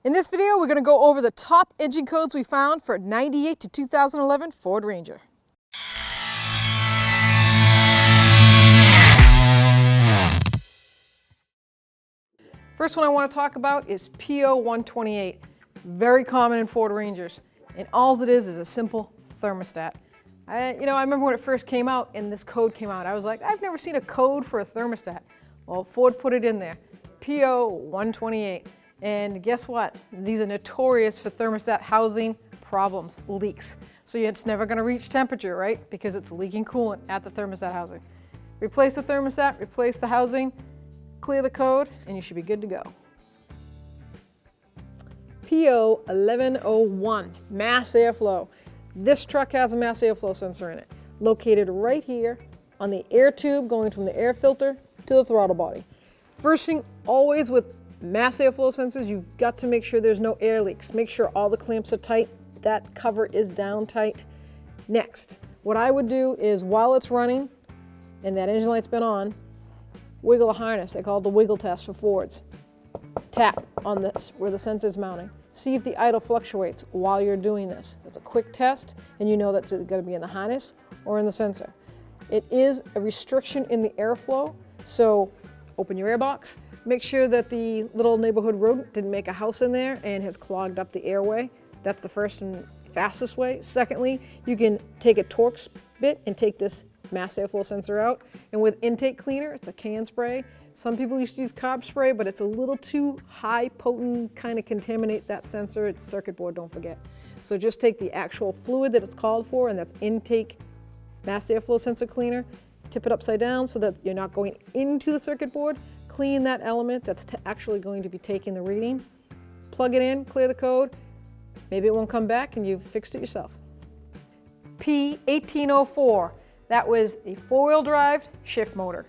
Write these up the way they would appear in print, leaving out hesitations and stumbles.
In this video, we're going to go over the top engine codes we found for 98 to 2011 Ford Ranger. First one I want to talk about is P0128. Very common in Ford Rangers. And all it is a simple thermostat. I remember when it first came out and this code came out, I was like, I've never seen a code for a thermostat. Well, Ford put it in there, P0128. And guess what? These are notorious for thermostat housing problems, leaks. So it's never going to reach temperature, right? Because it's leaking coolant at the thermostat housing. Replace the thermostat, replace the housing, clear the code, and you should be good to go. P1101 mass airflow. This truck has a mass airflow sensor in it, located right here on the air tube going from the air filter to the throttle body. First thing, always with mass airflow sensors, you've got to make sure there's no air leaks. Make sure all the clamps are tight, that cover is down tight. Next, what I would do is while it's running and that engine light's been on, wiggle the harness. They call it the wiggle test for Fords. Tap on this where the sensor's mounting. See if the idle fluctuates while you're doing this. It's a quick test and you know that's going to be in the harness or in the sensor. It is a restriction in the airflow, so open your airbox. Make sure that the little neighborhood rodent didn't make a house in there and has clogged up the airway. That's the first and fastest way. Secondly, you can take a Torx bit and take this mass airflow sensor out. And with intake cleaner, it's a can spray. Some people used to use carb spray, but it's a little too high potent, kind of contaminate that sensor. It's circuit board, don't forget. So just take the actual fluid that it's called for, and that's intake mass airflow sensor cleaner. Tip it upside down so that you're not going into the circuit board. Clean that element that's actually going to be taking the reading. Plug it in, clear the code. Maybe it won't come back and you've fixed it yourself. P1804. That was a four-wheel drive shift motor.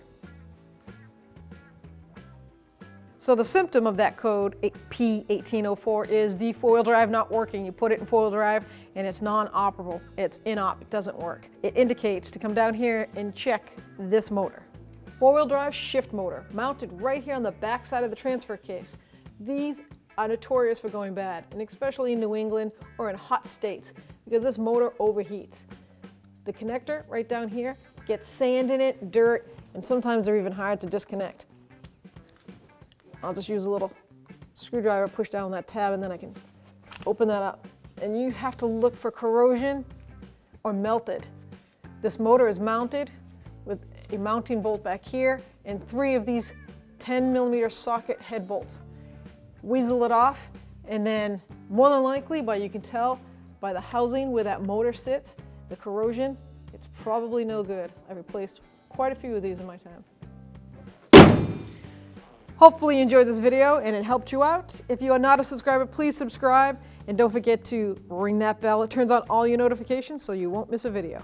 So the symptom of that code, P1804, is the four-wheel drive not working. You put it in four-wheel drive and it's non-operable. It's in-op, it doesn't work. It indicates to come down here and check this motor. Four-wheel drive shift motor, mounted right here on the back side of the transfer case. These are notorious for going bad, and especially in New England or in hot states, because this motor overheats. The connector right down here gets sand in it, dirt, and sometimes they're even hard to disconnect. I'll just use a little screwdriver, push down that tab, and then I can open that up. And you have to look for corrosion or melted. This motor is mounted with a mounting bolt back here and 3 of these 10mm socket head bolts. Weasel it off, and then more than likely, you can tell by the housing where that motor sits, the corrosion, it's probably no good. I've replaced quite a few of these in my time. Hopefully you enjoyed this video and it helped you out. If you are not a subscriber, please subscribe, and don't forget to ring that bell. It turns on all your notifications so you won't miss a video.